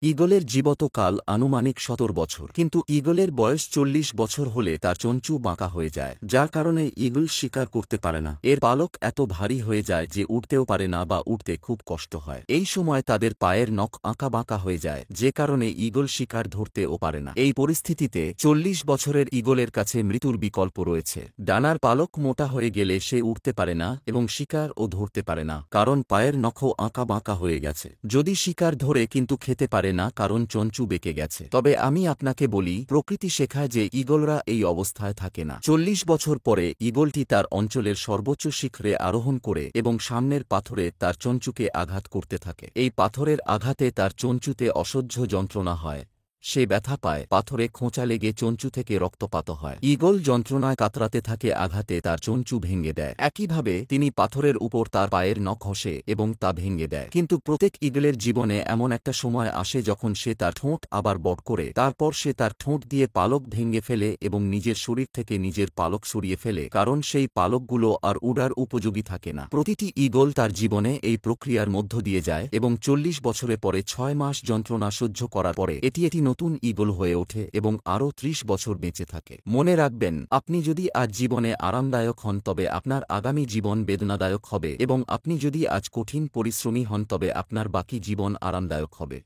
ঈগলের জীবতকাল আনুমানিক ১৭ বছর, কিন্তু ঈগলের বয়স ৪০ বছর হলে তার চঞ্চু বাঁকা হয়ে যায়, যার কারণে ঈগল শিকার করতে পারে না। এর পালক এত ভারী হয়ে যায় যে উড়তেও পারে না বা উড়তে খুব কষ্ট হয়। এই সময় তাদের পায়ের নখ আঁকা বাঁকা হয়ে যায়, যে কারণে ঈগল শিকার ধরতেও পারে না। এই পরিস্থিতিতে ৪০ বছরের ঈগলের কাছে মৃত্যুর বিকল্প রয়েছে। ডানার পালক মোটা হয়ে গেলে সে উঠতে পারে না এবং শিকারও ধরতে পারে না, কারণ পায়ের নখও আঁকা বাঁকা হয়ে গেছে। যদি শিকার ধরে কিন্তু খেতে পারে না, কারণ চঞ্চু বেঁকে গেছে। তবে আমি আপনাকে বলি, প্রকৃতি শেখায় যে ঈগলরা এই অবস্থায় থাকে না। ৪০ বছর পরে ঈগলটি তার অঞ্চলের সর্বোচ্চ শিখরে আরোহণ করে এবং সামনের পাথরে তার চঞ্চুকে আঘাত করতে থাকে। এই পাথরের আঘাতে তার চঞ্চুতে অসহ্য যন্ত্রণা হয়, সে ব্যথা পায়, পাথরে খোঁচা লেগে চঞ্চু থেকে রক্তপাত হয়। ঈগল যন্ত্রণায় কাতরাতে থাকে, আঘাতে তার চঞ্চু ভেঙে দেয়। একইভাবে তিনি পাথরের উপর তার পায়ের নখ ঘষে এবং তা ভেঙে দেয়। কিন্তু প্রত্যেক ঈগলের জীবনে এমন একটা সময় আসে যখন সে তার ঠোঁট আবার বড় করে, তারপর সে তার ঠোঁট দিয়ে পালক ভেঙে ফেলে এবং নিজের শরীর থেকে নিজের পালক সরিয়ে ফেলে, কারণ সেই পালকগুলো আর উড়ার উপযোগী থাকে না। প্রতিটি ঈগল তার জীবনে এই প্রক্রিয়ার মধ্য দিয়ে যায় এবং ৪০ বছরের পরে ৬ মাস যন্ত্রণা সহ্য করার পরে এটি নতুন ঈগল হয়ে ওঠে এবং আরও ৩০ বছর বেঁচে থাকে। মনে রাখবেন, আপনি যদি আজ জীবনে আরামদায়ক হন তবে আপনার আগামী জীবন বেদনাদায়ক হবে, এবং আপনি যদি আজ কঠিন পরিশ্রমী হন তবে আপনার বাকি জীবন আরামদায়ক হবে।